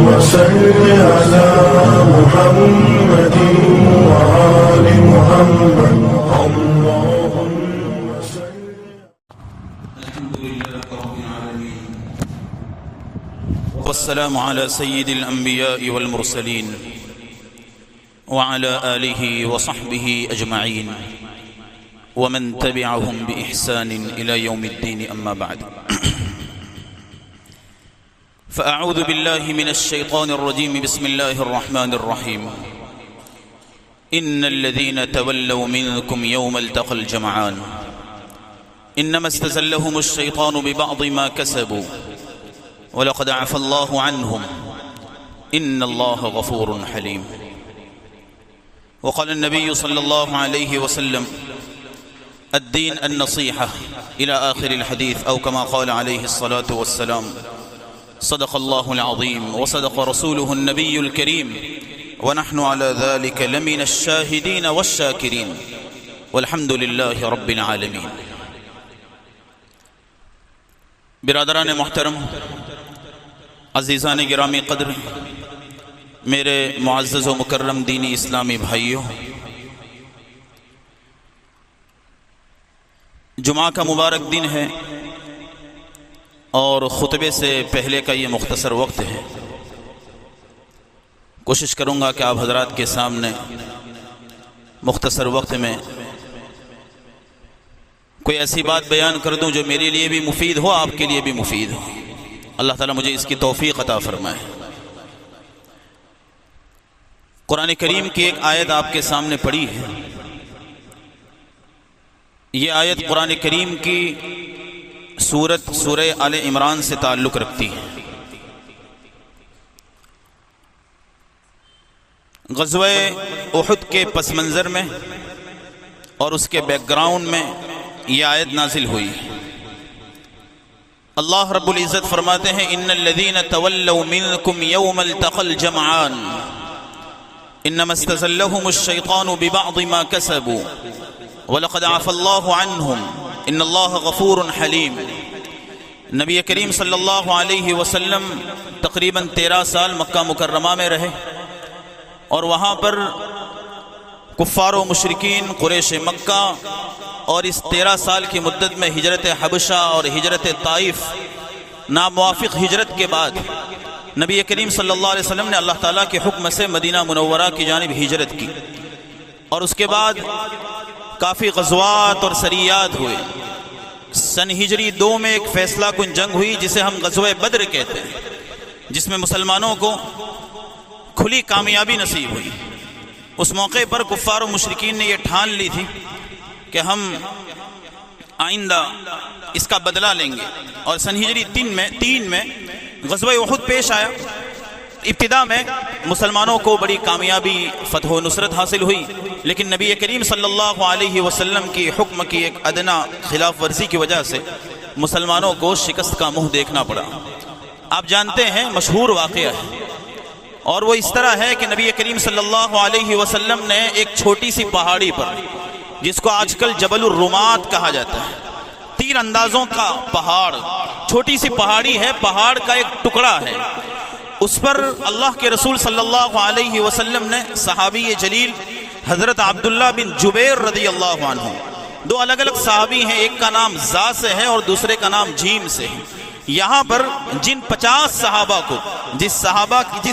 صل على محمد وآل محمد اللهم صل. الحمد لله رب العالمين والسلام على سيد الأنبياء والمرسلين وعلى آله وصحبه أجمعين ومن تبعهم بإحسان إلى يوم الدين أما بعد. فأعوذ بالله من الشيطان الرجيم. بسم الله الرحمن الرحيم. إن الذين تولوا منكم يوم التقى الجمعان إنما استزلهم الشيطان ببعض ما كسبوا ولقد عفى الله عنهم إن الله غفور حليم. وقال النبي صلى الله عليه وسلم الدين النصيحة إلى آخر الحديث أو كما قال عليه الصلاة والسلام. صدق الله العظيم وصدق رسوله النبي الكريم ونحن على ذلك لمن الشاهدين والشاكرين والحمد لله رب العالمين. برادران محترم، عزیزان گرامی قدر، میرے معزز و مکرم دینی اسلامی بھائیوں، جمعہ کا مبارک دن ہے اور خطبے سے پہلے کا یہ مختصر وقت ہے. کوشش کروں گا کہ آپ حضرات کے سامنے مختصر وقت میں کوئی ایسی بات بیان کر دوں جو میرے لیے بھی مفید ہو، آپ کے لیے بھی مفید ہو. اللہ تعالیٰ مجھے اس کی توفیق عطا فرمائے. قرآن کریم کی ایک آیت آپ کے سامنے پڑھی ہے. یہ آیت قرآن کریم کی سورہ آل عمران سے تعلق رکھتی ہے. غزوہ احد کے پس منظر میں اور اس کے بیک گراؤنڈ میں یہ آیت نازل ہوئی. اللہ رب العزت فرماتے ہیں ان الذین تولوا منکم یوم التقى الجمعان انما استزلهم الشیطان ببعض ما کسبوا وَلَقَدْ عَفَى اللَّهُ عَنْهُمْ إِنَّ اللَّهَ غَفُورٌ حَلِيمٌ. نبی کریم صلی اللہ علیہ وسلم تقریباً 13 سال مکہ مکرمہ میں رہے اور وہاں پر کفار و مشرکین قریش مکہ اور اس 13 سال کی مدت میں ہجرت حبشہ اور ہجرت طائف ناموافق ہجرت کے بعد نبی کریم صلی اللہ علیہ وسلم نے اللہ تعالیٰ کے حکم سے مدینہ منورہ کی جانب ہجرت کی اور اس کے بعد کافی غزوات اور سریات ہوئے. سن ہجری 2 میں ایک فیصلہ کن جنگ ہوئی جسے ہم غزوہ بدر کہتے ہیں، جس میں مسلمانوں کو کھلی کامیابی نصیب ہوئی. اس موقع پر کفار و مشرکین نے یہ ٹھان لی تھی کہ ہم آئندہ اس کا بدلہ لیں گے اور سن ہجری 3 میں غزوہ احد پیش آیا. ابتدا میں مسلمانوں کو بڑی کامیابی، فتح و نصرت حاصل ہوئی، لیکن نبی کریم صلی اللہ علیہ وسلم کی حکم کی ایک ادنا خلاف ورزی کی وجہ سے مسلمانوں کو شکست کا منہ دیکھنا پڑا. آپ جانتے ہیں مشہور واقعہ ہے اور وہ اس طرح ہے کہ نبی کریم صلی اللہ علیہ وسلم نے ایک چھوٹی سی پہاڑی پر، جس کو آج کل جبل الرومات کہا جاتا ہے، 3 اندازوں کا پہاڑ، چھوٹی سی پہاڑی ہے، پہاڑ کا ایک ٹکڑا ہے، اس پر اللہ کے رسول صلی اللہ علیہ وسلم نے صحابی جلیل حضرت عبداللہ بن جبیر رضی اللہ عنہ، 2 الگ الگ صحابی ہیں، ایک کا نام زا سے ہے اور دوسرے کا نام جیم سے ہے. یہاں پر جن 50 صحابہ کو جس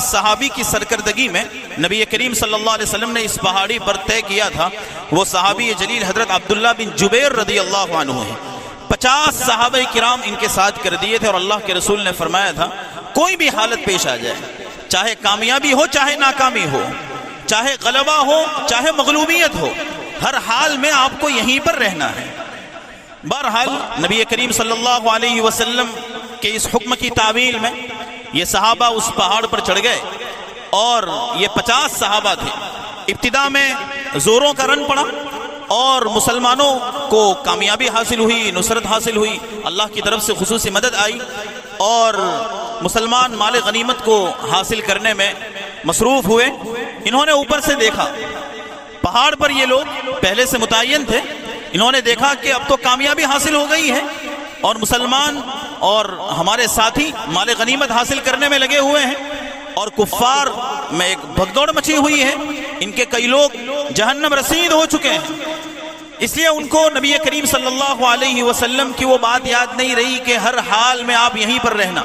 صحابی کی سرکردگی میں نبی کریم صلی اللہ علیہ وسلم نے اس پہاڑی پر طے کیا تھا، وہ صحابی جلیل حضرت عبداللہ بن جبیر رضی اللہ عنہ ہیں. 50 صحابہ کرام ان کے ساتھ کر دیے تھے اور اللہ کے رسول نے فرمایا تھا کوئی بھی حالت پیش آ جائے، چاہے کامیابی ہو چاہے ناکامی ہو، چاہے غلبہ ہو چاہے مغلوبیت ہو، ہر حال میں آپ کو یہیں پر رہنا ہے. بہرحال نبی کریم صلی اللہ علیہ وسلم کے اس حکم کی تعویل میں یہ صحابہ اس پہاڑ پر چڑھ گئے اور یہ 50 صحابہ تھے. ابتدا میں زوروں کا رن پڑا اور مسلمانوں کو کامیابی حاصل ہوئی، نصرت حاصل ہوئی، اللہ کی طرف سے خصوصی مدد آئی اور مسلمان مال غنیمت کو حاصل کرنے میں مصروف ہوئے. انہوں نے اوپر سے دیکھا، پہاڑ پر یہ لوگ پہلے سے متعین تھے، انہوں نے دیکھا کہ اب تو کامیابی حاصل ہو گئی ہے اور مسلمان اور ہمارے ساتھی مال غنیمت حاصل کرنے میں لگے ہوئے ہیں. اور کفار میں ایک بھگدوڑ مچی ہوئی ہے، ان کے کئی لوگ جہنم رسید ہو چکے ہیں، اس لیے ان کو نبی کریم صلی اللہ علیہ وسلم کی وہ بات یاد نہیں رہی کہ ہر حال میں آپ یہیں پر رہنا،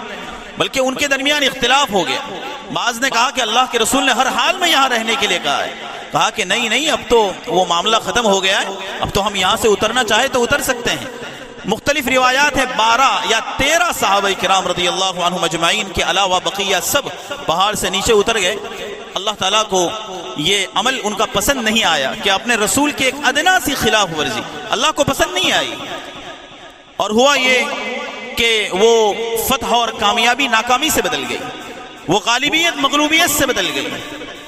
بلکہ ان کے درمیان اختلاف ہو گیا۔ بعض نے کہا کہ اللہ کے رسول نے ہر حال میں یہاں رہنے کے لیے کہا ہے، کہا کہ نہیں اب تو وہ معاملہ ختم ہو گیا ہے، اب تو ہم یہاں سے اترنا چاہے تو اتر سکتے ہیں۔ مختلف روایات ہے 12 یا 13 صحابہ کرام رضی اللہ عنہم اجمعین کے علاوہ بقیہ سب پہاڑ سے نیچے اتر گئے۔ اللہ تعالیٰ کو یہ عمل ان کا پسند نہیں آیا کہ اپنے رسول کی ایک ادنا سی خلاف ورزی اللہ کو پسند نہیں آئی، اور ہوا یہ کہ وہ فتح اور کامیابی ناکامی سے بدل گئی، وہ غالبیت مغلوبیت سے بدل گئی۔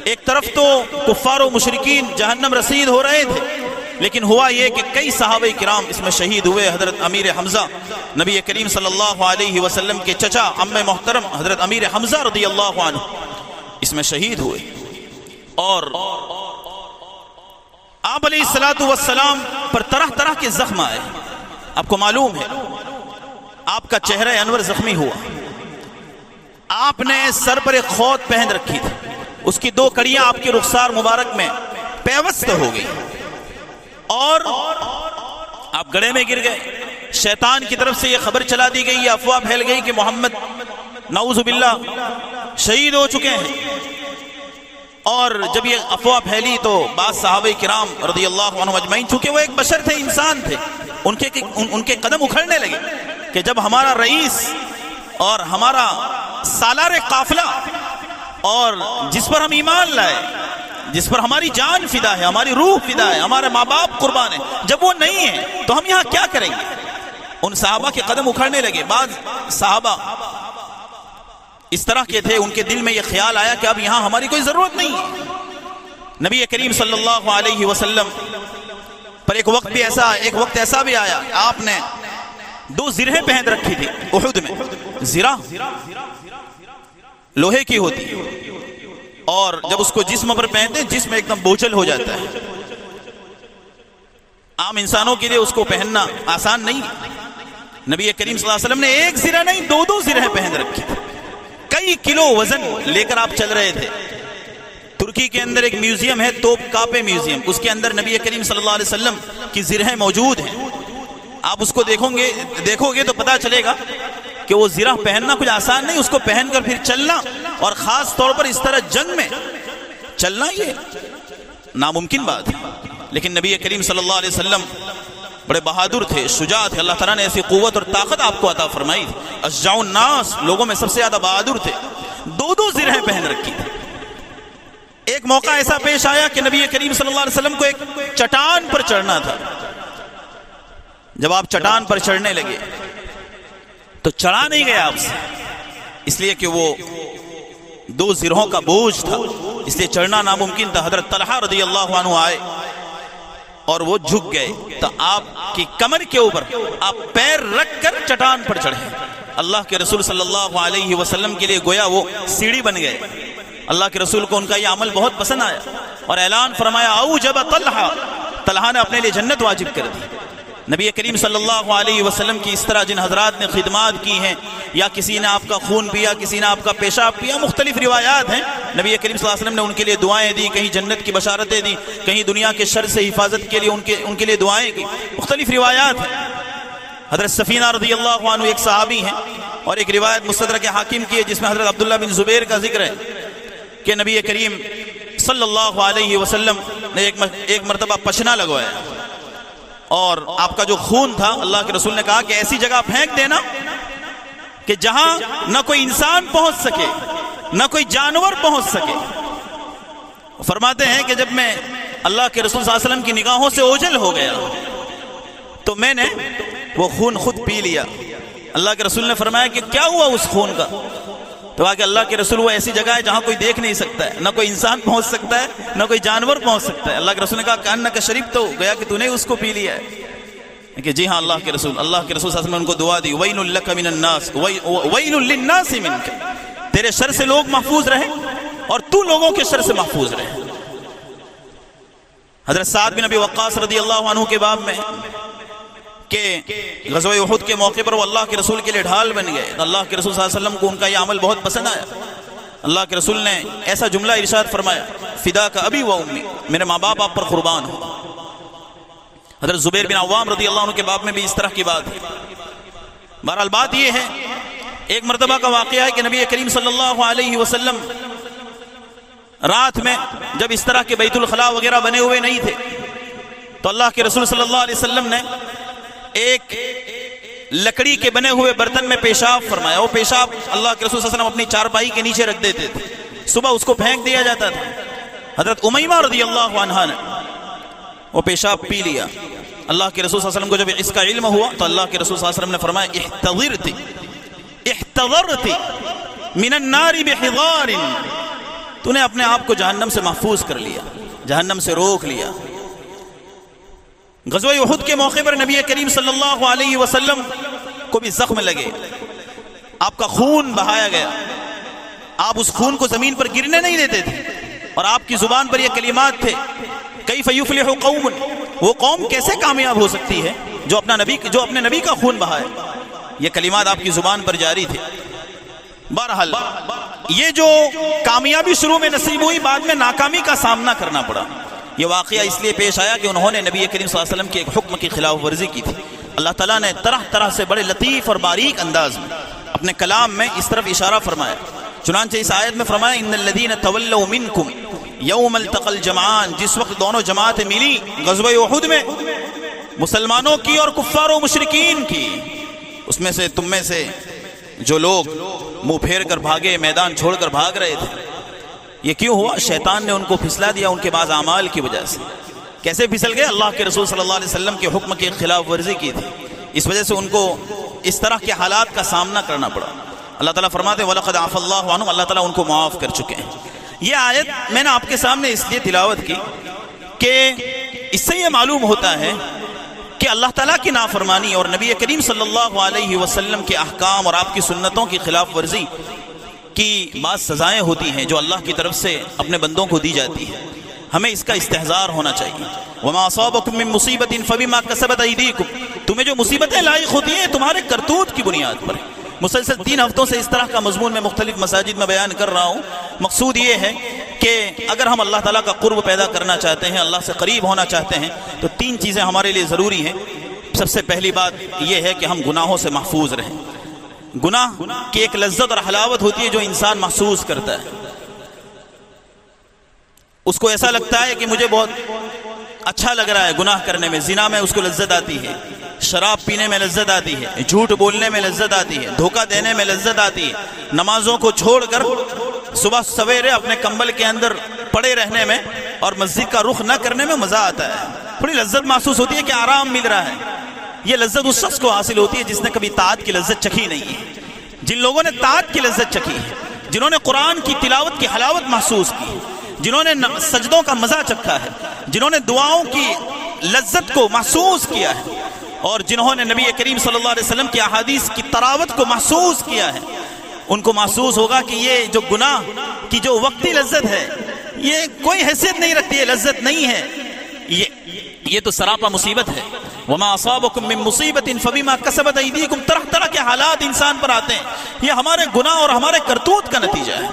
ایک طرف تو کفار و مشرکین جہنم رسید ہو رہے تھے، لیکن ہوا یہ کہ کئی صحابہ کرام اس میں شہید ہوئے۔ حضرت امیر حمزہ نبی کریم صلی اللہ علیہ وسلم کے چچا عم محترم حضرت امیر حمزہ رضی اللہ عنہ اس میں شہید ہوئے، اور آپ علیہ السلام پر طرح طرح کے زخم آئے۔ آپ کو معلوم ہے آپ کا چہرہ انور زخمی ہوا، آپ نے سر پر ایک خوت پہن رکھی تھی، اس کی 2 کڑیاں آپ کے رخسار مبارک میں پیوست ہو گئی، اور آپ گڑھے میں گر گئے۔ شیطان کی طرف سے یہ خبر چلا دی گئی، یہ افواہ پھیل گئی کہ محمد نعوذ باللہ شہید ہو چکے ہیں، اور جب یہ افواہ پھیلی تو بعض صحابہ کرام رضی اللہ عنہ اجمعین، چونکہ وہ ایک بشر تھے، انسان تھے، ان کے قدم اکھڑنے لگے کہ جب ہمارا رئیس اور ہمارا سالار قافلہ اور جس پر ہم ایمان لائے، جس پر ہماری جان فدا ہے، ہماری روح فدا ہے، ہمارے ماں باپ قربان ہیں، جب وہ نہیں ہے تو ہم یہاں کیا کریں گے؟ ان صحابہ کے قدم اکھڑنے لگے۔ بعض صحابہ اس طرح کے تھے، ان کے دل میں یہ خیال آیا کہ اب یہاں ہماری کوئی ضرورت نہیں ہے۔ نبی کریم صلی اللہ علیہ وسلم پر ایک وقت ایسا بھی آیا، آپ نے 2 زرہیں پہن رکھی تھی احد میں۔ زرہ لوہے کی ہوتی، اور جب اس کو جسم پر پہنتے جسم ایک دم بوجھل ہو جاتا ہے، عام انسانوں کے لیے اس کو پہننا آسان نہیں۔ نبی کریم صلی اللہ علیہ وسلم نے 1 زرہ نہیں 2 زرہیں پہن رکھی تھی، کئی کلو وزن لے کر آپ چل رہے تھے۔ ترکی کے اندر ایک میوزیم ہے، توپ کاپے میوزیم، اس کے اندر نبی کریم صلی اللہ علیہ وسلم کی زرہیں موجود ہیں۔ آپ اس کو دیکھو گے تو پتا چلے گا کہ وہ زرہ پہننا کچھ آسان نہیں، اس کو پہن کر پھر چلنا، اور خاص طور پر اس طرح جنگ میں چلنا یہ ناممکن بات ہے۔ لیکن نبی کریم صلی اللہ علیہ وسلم بڑے بہادر تھے، شجاع تھے، اللہ تعالیٰ نے ایسی قوت اور طاقت آپ کو عطا فرمائی تھی۔ اشجاع الناس، لوگوں میں سب سے زیادہ بہادر تھے، 2 زرہیں پہن رکھی تھی۔ ایک موقع ایسا پیش آیا کہ نبی کریم صلی اللہ علیہ وسلم کو ایک چٹان پر چڑھنا تھا۔ جب آپ چٹان پر چڑھنے لگے تو چڑھا نہیں گیا آپ سے، اس لیے کہ وہ 2 زرہوں کا بوجھ تھا، اس لیے چڑھنا ناممکن تھا۔ حضرت طلحہ رضی اللہ عنہ آئے اور وہ جھک گئے، تو آپ کی کمر کے اوپر آپ پیر رکھ کر چٹان پر چڑھے۔ اللہ کے رسول صلی اللہ علیہ وسلم کے لیے گویا وہ سیڑھی بن گئے۔ اللہ کے رسول کو ان کا یہ عمل بہت پسند آیا، اور اعلان فرمایا اوجب طلحہ نے اپنے لیے جنت واجب کر دی۔ نبی کریم صلی اللہ علیہ وسلم کی اس طرح جن حضرات نے خدمات کی ہیں، یا کسی نے آپ کا خون پیا، کسی نے آپ کا پیشاب پیا، مختلف روایات ہیں، نبی کریم صلی اللہ علیہ وسلم نے ان کے لیے دعائیں دی، کہیں جنت کی بشارتیں دی، کہیں دنیا کے شر سے حفاظت کے لیے ان کے لیے دعائیں کی، مختلف روایات ہیں۔ حضرت سفینہ رضی اللہ عنہ ایک صحابی ہیں، اور ایک روایت مستدرک حاکم کی ہے جس میں حضرت عبداللہ بن زبیر کا ذکر ہے کہ نبی کریم صلی اللہ علیہ وسلم نے ایک مرتبہ پشنا لگوایا، اور آپ کا جو خون تھا اللہ کے رسول نے کہا کہ ایسی جگہ پھینک دینا کہ جہاں نہ کوئی انسان پہنچ سکے نہ کوئی جانور پہنچ سکے۔ فرماتے ہیں کہ جب میں اللہ کے رسول صلی اللہ علیہ وسلم کی نگاہوں سے اوجھل ہو گیا تو میں نے وہ خون خود پی لیا۔ اللہ کے رسول نے فرمایا کہ کیا ہوا اس خون کا؟ تو آگے اللہ کے رسول وہ ایسی جگہ ہے جہاں کوئی دیکھ نہیں سکتا ہے، نہ کوئی انسان پہنچ سکتا ہے نہ کوئی جانور پہنچ سکتا ہے۔ اللہ کے رسول نے کہا کأنک شربت، تو گیا کہ تو نے اس کو پی لیا ہے کہ جی ہاں اللہ کے رسول صلی اللہ علیہ وسلم نے ان کو دعا دی، ویل لک من الناس ویل للناس منک، تیرے شر سے لوگ محفوظ رہے اور تو لوگوں کے شر سے محفوظ رہے۔ حضرت سعد بن ابی وقاص رضی اللہ عنہ کے باب میں کہ غزوہ احد کے موقع پر وہ اللہ کے رسول کے لیے ڈھال بن گئے، اللہ کے رسول صلی اللہ علیہ وسلم کو ان کا یہ عمل بہت پسند آیا۔ اللہ کے رسول نے ایسا جملہ ارشاد فرمایا، فدا کا ابی و امی، میرے ماں باپ آپ پر قربان ہو۔ حضرت زبیر بن عوام رضی اللہ عنہ کے باب میں بھی اس طرح کی بات ہے۔ بہرحال بات یہ ہے، ایک مرتبہ کا واقعہ ہے کہ نبی کریم صلی اللہ علیہ وسلم رات میں جب اس طرح کے بیت الخلاء وغیرہ بنے ہوئے نہیں تھے تو اللہ کے رسول صلی اللہ علیہ وسلم نے ایک لکڑی کے بنے ہوئے برتن میں پیشاب فرمایا۔ وہ پیشاب اللہ کے رسول صلی اللہ علیہ وسلم اپنی چارپائی کے نیچے رکھ دیتے تھے، صبح اس کو پھینک دیا جاتا تھا۔ حضرت امیمہ رضی اللہ عنہا نے وہ پیشاب پی لیا۔ اللہ کے رسول صلی اللہ علیہ وسلم کو جب اس کا علم ہوا تو اللہ کے رسول صلی اللہ علیہ وسلم نے فرمایا، احتضرتی من النار بحضار، تو نے اپنے آپ کو جہنم سے محفوظ کر لیا، جہنم سے روک لیا۔ غزوہ احد کے موقع پر نبی کریم صلی اللہ علیہ وسلم کو بھی زخم لگے، آپ کا خون بہایا گیا، آپ اس خون کو زمین پر گرنے نہیں دیتے تھے، اور آپ کی زبان پر یہ کلمات تھے، کیف یفلح قوم، وہ قوم کیسے کامیاب ہو سکتی ہے جو اپنے نبی کا خون بہائے۔ یہ کلمات آپ کی زبان پر جاری تھے۔ بہرحال یہ جو کامیابی شروع میں نصیب ہوئی، بعد میں ناکامی کا سامنا کرنا پڑا۔ یہ واقعہ اس لیے پیش آیا کہ انہوں نے نبی کریم صلی اللہ علیہ وسلم کے ایک حکم کی خلاف ورزی کی تھی۔ اللہ تعالیٰ نے طرح طرح سے بڑے لطیف اور باریک انداز میں اپنے کلام میں اس طرف اشارہ فرمایا۔ چنانچہ اس آیت میں فرمایا، ان الذین تولوا منکم یوم التقى الجمعان، جس وقت دونوں جماعتیں ملی غزوہ احد میں، مسلمانوں کی اور کفار و مشرکین کی، اس میں سے تم میں سے جو لوگ منہ پھیر کر بھاگے، میدان چھوڑ کر بھاگ رہے تھے، یہ کیوں ہوا؟ شیطان نے ان کو پھسلا دیا ان کے بعض اعمال کی وجہ سے۔ کیسے پھسل گئے؟ اللہ کے رسول صلی اللہ علیہ وسلم کے حکم کی خلاف ورزی کی تھی، اس وجہ سے ان کو اس طرح کے حالات کا سامنا کرنا پڑا۔ اللہ تعالیٰ فرماتے ہیں وَلَقَدْ عَفَا اللَّهُ عَنْهُمْ، اللہ تعالیٰ ان کو معاف کر چکے ہیں۔ یہ آیت میں نے آپ کے سامنے اس لیے تلاوت کی کہ اس سے یہ معلوم ہوتا ہے کہ اللہ تعالیٰ کی نافرمانی اور نبی کریم صلی اللہ علیہ وسلم کے احکام اور آپ کی سنتوں کی خلاف ورزی کی بعض سزائیں ہوتی ہیں جو اللہ کی طرف سے اپنے بندوں کو دی جاتی ہیں، ہمیں اس کا استحضار ہونا چاہیے۔ وَمَا أَصَابَكُم مِّن مُّصِيبَةٍ فَبِمَا كَسَبَتْ أَيْدِيكُمْ، تمہیں جو مصیبتیں لاحق ہوتی ہیں تمہارے کرتوت کی بنیاد پر۔ مسلسل 3 ہفتوں سے اس طرح کا مضمون میں مختلف مساجد میں بیان کر رہا ہوں۔ مقصود یہ ہے کہ اگر ہم اللہ تعالیٰ کا قرب پیدا کرنا چاہتے ہیں، اللہ سے قریب ہونا چاہتے ہیں، تو 3 چیزیں ہمارے لیے ضروری ہیں۔ سب سے پہلی بات یہ ہے کہ ہم گناہوں سے محفوظ رہیں۔ گناہ کی ایک لذت اور حلاوت ہوتی ہے جو انسان محسوس کرتا ہے، اس کو ایسا لگتا ہے کہ مجھے بہت اچھا لگ رہا ہے گناہ کرنے میں۔ زنا میں اس کو لذت آتی ہے، شراب پینے میں لذت آتی ہے، جھوٹ بولنے میں لذت آتی ہے، دھوکہ دینے میں لذت آتی ہے، نمازوں کو چھوڑ کر صبح سویرے اپنے کمبل کے اندر پڑے رہنے میں اور مسجد کا رخ نہ کرنے میں مزہ آتا ہے، تھوڑی لذت محسوس ہوتی ہے کہ آرام مل رہا ہے۔ یہ لذت اس شخص کو حاصل ہوتی ہے جس نے کبھی طاعت کی لذت چکھی نہیں ہے۔ جن لوگوں نے طاعت کی لذت چکھی ہے، جنہوں نے قرآن کی تلاوت کی حلاوت محسوس کی، جنہوں نے سجدوں کا مزہ چکھا ہے، جنہوں نے دعاؤں کی لذت کو محسوس کیا ہے، اور جنہوں نے نبی کریم صلی اللہ علیہ وسلم کی احادیث کی تراوت کو محسوس کیا ہے، ان کو محسوس ہوگا کہ یہ جو گناہ کی جو وقتی لذت ہے یہ کوئی حیثیت نہیں رکھتی ہے، لذت نہیں ہے، یہ تو سراپا مصیبت ہے۔ وَمَا أَصَابَكُم مِّن مُّصِيبَةٍ فَبِمَا كَسَبَتْ أَيْدِيكُمْ، طرح طرح کے حالات انسان پر آتے ہیں، یہ ہمارے گناہ اور ہمارے کرتوت کا نتیجہ ہے۔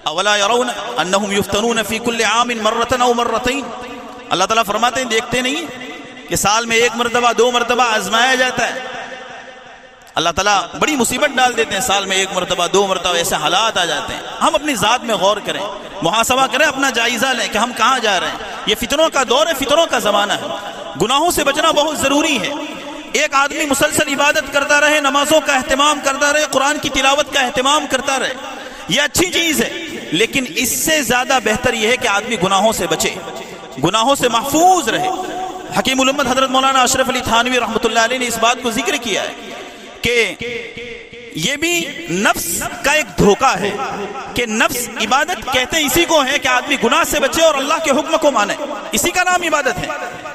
أَوَلَا يَرَوْنَ أَنَّهُمْ يُفْتَنُونَ فِي كُلِّ عَامٍ مَرَّةً أَوْ مَرَّتَيْنِ، اللہ تعالیٰ فرماتے ہیں دیکھتے نہیں کہ سال میں 1 مرتبہ 2 مرتبہ آزمایا جاتا ہے۔ اللہ تعالیٰ بڑی مصیبت ڈال دیتے ہیں، سال میں 1 مرتبہ 2 مرتبہ ایسے حالات آ جاتے ہیں۔ ہم اپنی ذات میں غور کریں، محاسبہ کریں، اپنا جائزہ لیں کہ ہم کہاں جا رہے ہیں۔ یہ فتنوں کا دور ہے، فتنوں کا زمانہ ہے، گناہوں سے بچنا بہت ضروری ہے۔ ایک آدمی مسلسل عبادت کرتا رہے، نمازوں کا اہتمام کرتا رہے، قرآن کی تلاوت کا اہتمام کرتا رہے، یہ اچھی چیز ہے، لیکن اس سے زیادہ بہتر یہ ہے کہ آدمی گناہوں سے بچے، گناہوں سے محفوظ رہے۔ حکیم الامت حضرت مولانا اشرف علی تھانوی رحمۃ اللہ علیہ نے اس بات کو ذکر کیا ہے کہ یہ بھی نفس کا ایک دھوکہ ہے کہ نفس عبادت کہتے ہیں اسی کو ہے کہ آدمی گناہ سے بچے اور اللہ کے حکم کو مانے، اسی کا نام عبادت ہے،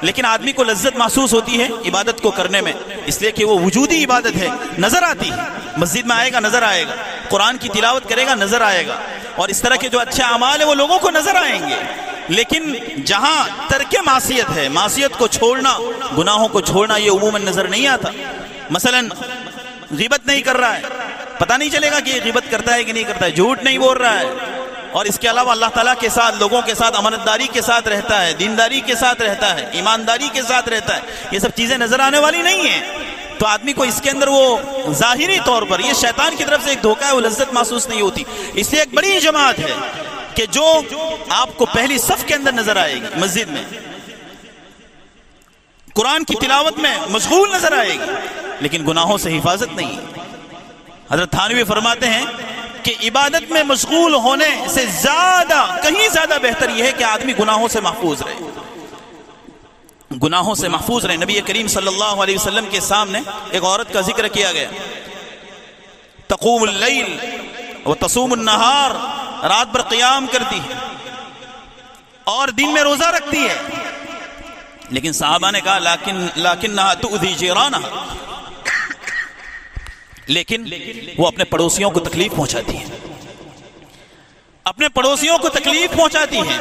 لیکن آدمی کو لذت محسوس ہوتی ہے عبادت کو کرنے میں، اس لیے کہ وہ وجودی عبادت ہے، نظر آتی ہے، مسجد میں آئے گا نظر آئے گا، قرآن کی تلاوت کرے گا نظر آئے گا، اور اس طرح کے جو اچھے اعمال ہیں وہ لوگوں کو نظر آئیں گے۔ لیکن جہاں ترک معصیت ہے، معصیت کو چھوڑنا، گناہوں کو چھوڑنا، یہ عموماً نظر نہیں آتا۔ مثلا غیبت نہیں کر رہا ہے، پتہ نہیں چلے گا کہ یہ غیبت کرتا ہے کہ نہیں کرتا ہے، جھوٹ نہیں بول رہا ہے، اور اس کے علاوہ اللہ تعالیٰ کے ساتھ، لوگوں کے ساتھ امانتداری کے ساتھ رہتا ہے، دینداری کے ساتھ رہتا ہے، ایمانداری کے ساتھ رہتا ہے، یہ سب چیزیں نظر آنے والی نہیں ہیں، تو آدمی کو اس کے اندر وہ ظاہری طور پر یہ شیطان کی طرف سے ایک دھوکہ ہے، وہ لذت محسوس نہیں ہوتی۔ اس لیے ایک بڑی جماعت ہے کہ جو آپ کو پہلی صف کے اندر نظر آئے گی، مسجد میں قرآن کی تلاوت میں مشغول نظر آئے گی، لیکن گناہوں سے حفاظت نہیں ہے۔ حضرت تھانوی فرماتے ہیں کہ عبادت میں مشغول ہونے سے زیادہ، کہیں زیادہ بہتر یہ ہے کہ آدمی گناہوں سے محفوظ رہے، گناہوں سے محفوظ رہے۔ نبی کریم صلی اللہ علیہ وسلم کے سامنے ایک عورت کا ذکر کیا گیا، تقوم اللیل وتصوم النہار، رات بھر قیام کرتی ہے اور دن میں روزہ رکھتی ہے، لیکن صحابہ نے کہا لیکنہا تؤذی جیرانہا، لیکن وہ اپنے پڑوسیوں کو تکلیف پہنچاتی ہے، اپنے پڑوسیوں کو تکلیف پہنچاتی ہے،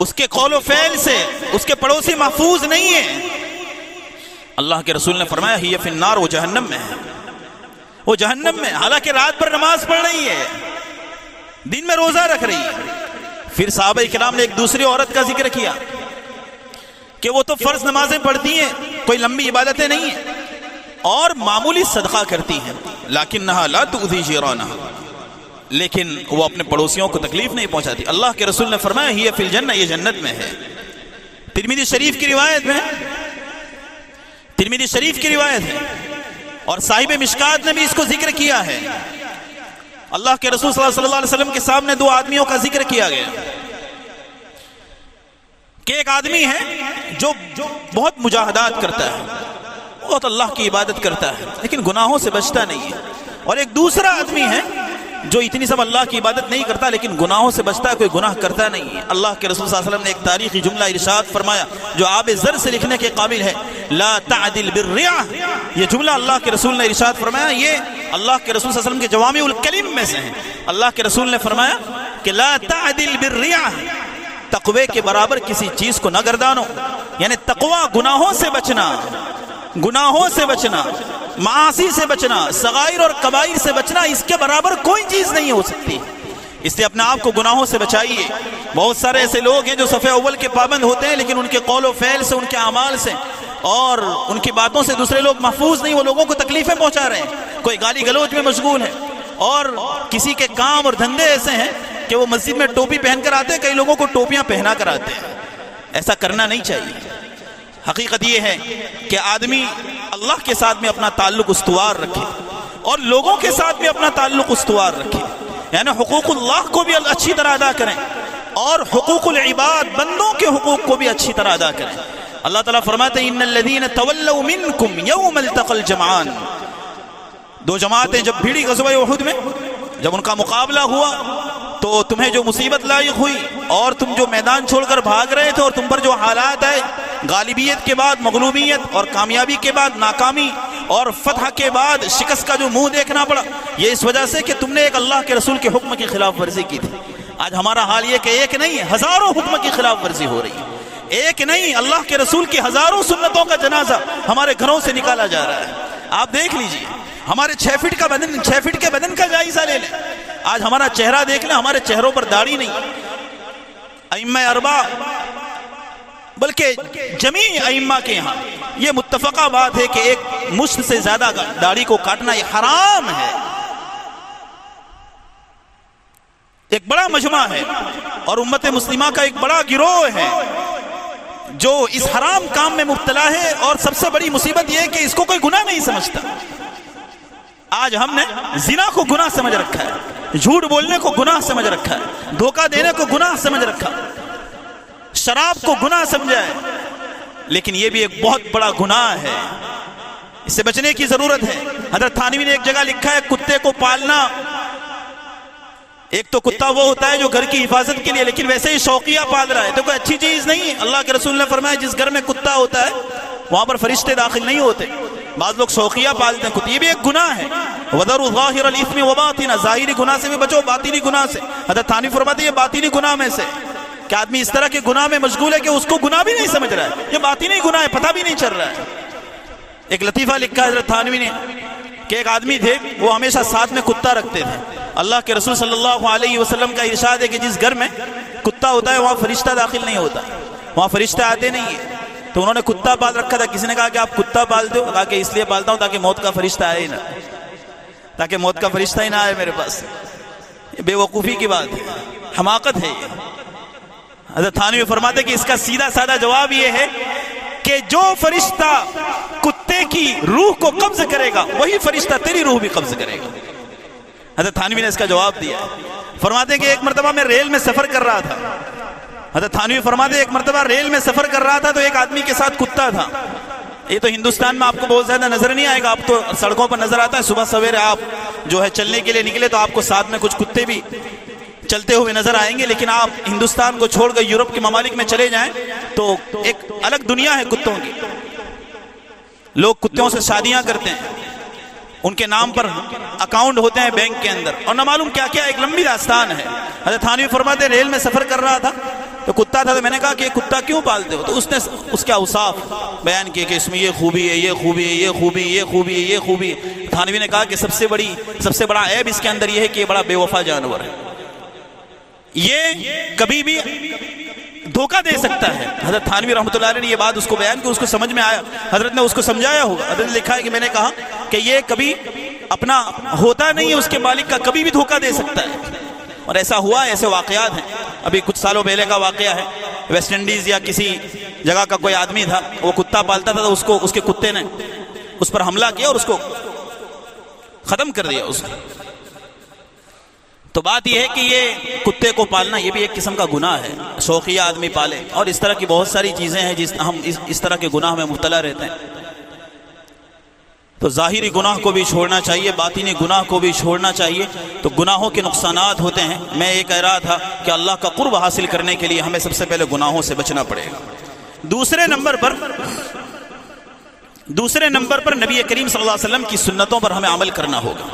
اس کے قول و فعل سے اس کے پڑوسی محفوظ نہیں ہیں۔ اللہ کے رسول نے فرمایا ہی فی النار، وہ جہنم میں ہے، وہ جہنم میں، حالانکہ رات بھر نماز پڑھ رہی ہے، دن میں روزہ رکھ رہی ہے۔ پھر صحابہ کرام نے ایک دوسری عورت کا ذکر کیا کہ وہ تو فرض نمازیں پڑھتی ہیں، کوئی لمبی عبادتیں نہیں ہیں، اور معمولی صدقہ کرتی ہیں، لیکنہا لا تؤذی جیرانہا، لیکن وہ اپنے پڑوسیوں کو تکلیف نہیں پہنچاتی۔ اللہ کے رسول نے فرمایا ہی فی الجنہ، یہ جنت میں ہے۔ ترمذی شریف کی روایت میں، ترمذی شریف کی روایت ہے، اور صاحب مشکات نے بھی اس کو ذکر کیا ہے۔ اللہ کے رسول صلی اللہ علیہ وسلم کے سامنے دو آدمیوں کا ذکر کیا گیا کہ ایک آدمی ہے جو بہت مجاہدات کرتا ہے، بہت اللہ کی عبادت کرتا ہے، لیکن گناہوں سے بچتا نہیں ہے، اور ایک دوسرا آدمی ہے جو اتنی سب اللہ کی عبادت نہیں کرتا لیکن گناہوں سے بچتا ہے، کوئی گناہ کرتا نہیں ہے۔ اللہ کے رسول صلی اللہ علیہ وسلم نے ایک تاریخی جملہ ارشاد فرمایا جو آب زر سے لکھنے کے قابل ہے، لا تعدل بالرعا، یہ جملہ اللہ کے رسول نے ارشاد فرمایا، یہ اللہ کے رسول صلی اللہ علیہ وسلم کے جوامع الکلم میں سے ہیں۔ اللہ کے رسول نے فرمایا کہ لا تعدل بالرعا، تقوی کے برابر کسی چیز کو نہ گردانو، یعنی تقوی گناہوں سے بچنا، گناہوں سے بچنا، معاصی سے بچنا، صغائر اور کبائر سے بچنا، اس کے برابر کوئی چیز نہیں ہو سکتی۔ اس لیے اپنے آپ کو گناہوں سے بچائیے۔ بہت سارے ایسے لوگ ہیں جو صف اول کے پابند ہوتے ہیں، لیکن ان کے قول و فعل سے، ان کے اعمال سے اور ان کی باتوں سے دوسرے لوگ محفوظ نہیں، وہ لوگوں کو تکلیفیں پہنچا رہے ہیں، کوئی گالی گلوچ میں مشغول ہے، اور کسی کے کام اور دھندے ایسے ہیں کہ وہ مسجد میں ٹوپی پہن کر آتے ہیں، کئی لوگوں کو ٹوپیاں پہنا کر آتے ہیں۔ ایسا کرنا نہیں چاہیے۔ حقیقت یہ ہے کہ آدمی اللہ کے ساتھ میں اپنا تعلق استوار رکھے اور لوگوں کے ساتھ بھی اپنا تعلق استوار رکھے، یعنی حقوق اللہ کو بھی اچھی طرح ادا کریں اور حقوق العباد، بندوں کے حقوق کو بھی اچھی طرح ادا کریں۔ اللہ تعالیٰ فرماتے ہیں ان الذین تولوا منکم یوم التقى الجمعان، دو جماعتیں جب بھیڑی غزوہ احد میں جب ان کا مقابلہ ہوا تو تمہیں جو مصیبت لاحق ہوئی اور تم جو میدان چھوڑ کر بھاگ رہے تھے اور تم پر جو حالات آئے، غالبیت کے بعد مغلوبیت اور کامیابی کے بعد ناکامی اور فتح کے بعد شکست کا جو منہ دیکھنا پڑا، یہ اس وجہ سے کہ تم نے ایک اللہ کے رسول کے حکم کی خلاف ورزی کی تھی۔ آج ہمارا حال یہ کہ ایک نہیں، ہزاروں حکم کی خلاف ورزی ہو رہی ہے، ایک نہیں، اللہ کے رسول کی ہزاروں سنتوں کا جنازہ ہمارے گھروں سے نکالا جا رہا ہے۔ آپ دیکھ لیجئے، ہمارے 6 فٹ کے بدن کا جائزہ لے لیں، آج ہمارا چہرہ دیکھ لیں، ہمارے چہروں پر داڑھی نہیں۔ ائمہ اربعہ بلکہ جمیع ائمہ کے یہاں یہ متفقہ بات ہے کہ ایک مشت سے زیادہ داڑھی کو کاٹنا یہ حرام ہے۔ ایک بڑا مجمع ہے اور امت مسلمہ کا ایک بڑا گروہ ہے جو اس حرام کام میں مبتلا ہے، اور سب سے بڑی مصیبت یہ ہے کہ اس کو کوئی گناہ نہیں سمجھتا۔ آج ہم نے زنا کو گناہ سمجھ رکھا ہے، جھوٹ بولنے کو گناہ سمجھ رکھا ہے، دھوکہ دینے کو گناہ سمجھ رکھا، شراب کو گناہ سمجھا ہے، لیکن یہ بھی ایک بہت بڑا گناہ ہے، اس سے بچنے کی ضرورت ہے۔ حضرت تھانوی نے ایک جگہ لکھا ہے کتے کو پالنا، ایک تو کتا وہ ہوتا ہے جو گھر کی حفاظت کے لیے، لیکن ویسے ہی شوقیہ پال رہا ہے تو کوئی اچھی چیز نہیں۔ اللہ کے رسول نے فرمایا جس گھر میں کتا ہوتا ہے وہاں پر فرشتے داخل نہیں ہوتے۔ بعض لوگ شوقیہ پالتے ہیں کتے، یہ بھی ایک گناہ ہے۔ وَذَرُوا ظَاهِرَ الْإِثْمِ وَبَاطِنَ، ظاہری گناہ سے بھی بچو، باطنی گناہ سے۔ حضرت تھانوی فرماتے ہیں یہ باطنی گناہ میں سے کہ آدمی اس طرح کے گناہ میں مشغول ہے کہ اس کو گناہ بھی نہیں سمجھ رہا ہے، یہ باطنی گناہ ہے، پتہ بھی نہیں چل رہا ہے۔ ایک لطیفہ لکھا حضرت تھانوی نے کہ ایک آدمی تھے وہ ہمیشہ ساتھ میں کتا رکھتے تھے. اللہ کے رسول صلی اللہ علیہ وسلم کا ارشاد ہے کہ جس گھر میں کتا ہوتا ہے وہاں فرشتہ داخل نہیں ہوتا, وہاں فرشتہ آتے نہیں ہیں. تو انہوں نے کتا پال رکھا تھا. کسی نے کہا کہ آپ کتا پالتے ہو؟ کہا کہ اس لیے پالتا ہوں تاکہ موت کا فرشتہ آئے نہ, تاکہ موت کا فرشتہ ہی نہ آئے میرے پاس. بے وقوفی کی بات ہے, حماقت ہے یہ. حضرت تھانوی فرماتے کہ اس کا سیدھا سادہ جواب یہ ہے کہ جو فرشتہ کتے کی روح کو قبض کرے گا وہی فرشتہ تیری روح بھی قبض کرے گا. حضرت تھانوی نے اس کا جواب دیا. فرماتے ہیں کہ ایک مرتبہ میں ریل میں سفر کر رہا تھا. حضرت تھانوی فرماتے ہیں ایک مرتبہ ریل میں سفر کر رہا تھا تو ایک آدمی کے ساتھ کتا تھا. یہ تو ہندوستان میں آپ کو بہت زیادہ نظر نہیں آئے گا, آپ تو سڑکوں پر نظر آتا ہے. صبح سویرے آپ جو ہے چلنے کے لیے نکلے تو آپ کو ساتھ میں کچھ کتے بھی چلتے ہوئے نظر آئیں گے. لیکن آپ ہندوستان کو چھوڑ کر یورپ کے ممالک میں چلے جائیں تو ایک الگ دنیا ہے کتوں کی. لوگ کتوں سے شادیاں کرتے ہیں, ان کے نام پر اکاؤنٹ ہوتے ہیں بینک کے اندر, اور نہ معلوم کیا کیا, ایک لمبی داستان ہے. حضرت تھانوی فرماتے ریل میں سفر کر رہا تھا تو کتا تھا, تو میں نے کہا کہ یہ کتا کیوں پالتے ہو؟ تو اس نے اس کے اوصاف بیان کیے کہ اس میں یہ خوبی ہے, یہ خوبی ہے, یہ خوبی, یہ خوبی, یہ خوبی. تھانوی نے کہا کہ سب سے بڑا عیب اس کے اندر یہ ہے کہ یہ بڑا بے وفا جانور ہے, یہ کبھی بھی دھوکہ دے سکتا ہے. حضرت تھانوی رحمۃ اللہ علیہ نے یہ بات اس کو بیان کی, اس کو سمجھ میں آیا, حضرت نے اس کو سمجھایا ہوگا. حضرت نے لکھا ہے کہ میں نے کہا کہ یہ کبھی اپنا ہوتا نہیں ہے اس کے مالک کا, کبھی بھی دھوکہ دے سکتا ہے. اور ایسا ہوا ہے, ایسے واقعات ہیں. ابھی کچھ سالوں پہلے کا واقعہ ہے, ویسٹ انڈیز یا کسی جگہ کا کوئی آدمی تھا, وہ کتا پالتا تھا, تو اس کے کتے نے اس پر حملہ کیا اور اس کو ختم کر دیا اس کو. تو بات یہ ہے کہ یہ کتے کو پالنا یہ بھی ایک قسم کا گناہ ہے, شوقیہ آدمی پالے. اور اس طرح کی بہت ساری چیزیں ہیں جس ہم اس طرح کے گناہ میں مبتلا رہتے ہیں. تو ظاہری گناہ کو بھی چھوڑنا چاہیے, باطنی گناہ کو بھی چھوڑنا چاہیے. تو گناہوں کے نقصانات ہوتے ہیں. میں یہ کہہ رہا تھا کہ اللہ کا قرب حاصل کرنے کے لیے ہمیں سب سے پہلے گناہوں سے بچنا پڑے گا. دوسرے نمبر پر نبی کریم صلی اللہ علیہ وسلم کی سنتوں پر ہمیں عمل کرنا ہوگا.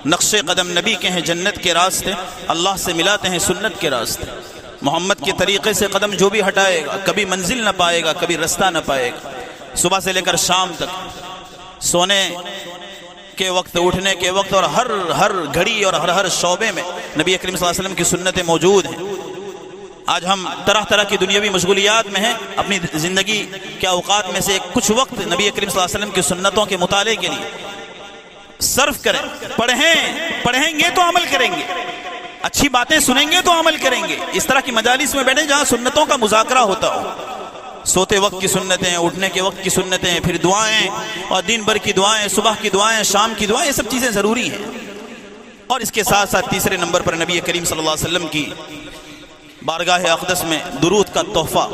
نقش قدم نبی کے ہیں جنت کے راستے, اللہ سے ملاتے ہیں سنت کے راستے. محمد کے طریقے سے قدم جو بھی ہٹائے گا کبھی منزل نہ پائے گا, کبھی رستہ نہ پائے گا. صبح سے لے کر شام تک, سونے کے وقت, اٹھنے کے وقت, اور ہر گھڑی اور ہر شعبے میں نبی کریم صلی اللہ علیہ وسلم کی سنتیں موجود ہیں. آج ہم طرح طرح کی دنیاوی مشغولیات میں ہیں, اپنی زندگی کے اوقات میں سے کچھ وقت نبی کریم صلی اللہ علیہ وسلم کی سنتوں کے مطالعے کے لیے صرف کریں. پڑھیں گے تو عمل کریں گے, اچھی باتیں سنیں گے تو عمل کریں گے. اس طرح کی مجالس میں بیٹھیں جہاں سنتوں کا مذاکرہ ہوتا ہو. سوتے وقت کی سنتیں, اٹھنے کے وقت کی سنتیں, پھر دعائیں, اور دن بھر کی دعائیں, صبح کی دعائیں, شام کی دعائیں, یہ سب چیزیں ضروری ہیں. اور اس کے ساتھ ساتھ تیسرے نمبر پر نبی کریم صلی اللہ علیہ وسلم کی بارگاہ اقدس میں درود کا تحفہ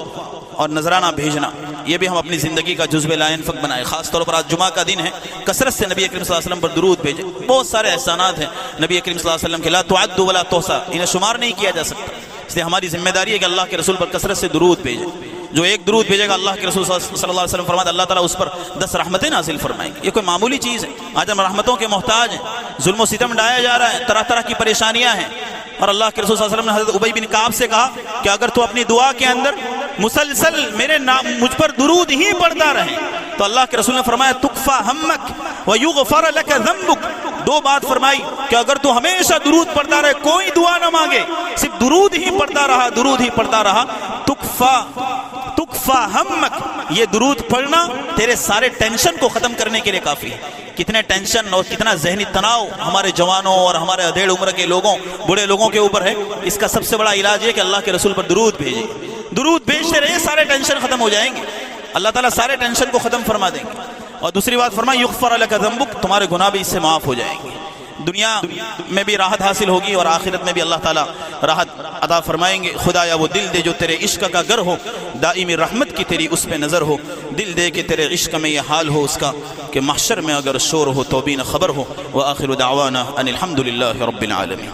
اور نذرانہ بھیجنا, یہ بھی ہم اپنی زندگی کا جزو لا ينفق بنائے. خاص طور پر آج جمعہ کا دن ہے, کثرت سے نبی کریم صلی اللہ علیہ وسلم پر درود بھیجیں. بہت سارے احسانات ہیں نبی کریم صلی اللہ علیہ وسلم کے, لا تعد ولا تحصى, انہیں شمار نہیں کیا جا سکتا. اس لیے ہماری ذمہ داری ہے کہ اللہ کے رسول پر کثرت سے درود بھیجیں. جو ایک درود بھیجے گا اللہ کے رسول صلی اللہ علیہ وسلم فرماتے اللہ تعالیٰ اس پر 10 رحمتیں نازل فرمائیں گے. یہ کوئی معمولی چیز ہے؟ آج ہم رحمتوں کے محتاج ہیں, ظلم و ستم ڈھایا جا رہا ہے, طرح طرح کی پریشانیاں ہیں. اور اللہ کے رسول صلی اللہ علیہ وسلم نے حضرت ابی بن کعب سے کہا کہ اگر تو اپنی دعا کے اندر مسلسل میرے نام مجھ پر درود ہی پڑھتا رہے تو اللہ کے رسول نے فرمایا تکفا ہمک ویغفر لک ذنبک. 2 بات فرمائی کہ اگر تو ہمیشہ درود پڑھتا رہے, کوئی دعا نہ مانگے, صرف درود ہی پڑھتا رہا, تکفا ہمک, یہ درود پڑھنا تیرے سارے ٹینشن کو ختم کرنے کے لیے کافی ہے. کتنے ٹینشن اور کتنا ذہنی تناؤ ہمارے جوانوں اور ہمارے ادھیڑ عمر کے لوگوں, بڑے لوگوں کے اوپر ہے. اس کا سب سے بڑا علاج یہ کہ اللہ کے رسول پر درود بھیجیں. درود بھیجتے رہے, سارے ٹینشن ختم ہو جائیں گے, اللہ تعالیٰ سارے ٹینشن کو ختم فرما دیں گے. اور دوسری بات فرمایا یغفر لک ذنبک, تمہارے گناہ بھی اس سے معاف ہو جائیں گے. دنیا میں بھی راحت حاصل ہوگی اور آخرت میں بھی اللہ تعالیٰ راحت عطا فرمائیں گے. خدایا وہ دل دے جو تیرے عشق کا گر ہو, دائمی رحمت کی تیری اس پہ نظر ہو. دل دے کہ تیرے عشق میں یہ حال ہو اس کا کہ محشر میں اگر شور ہو تو بھی نہ خبر ہو. وآخر دعوانا ان الحمدللہ رب العالمین.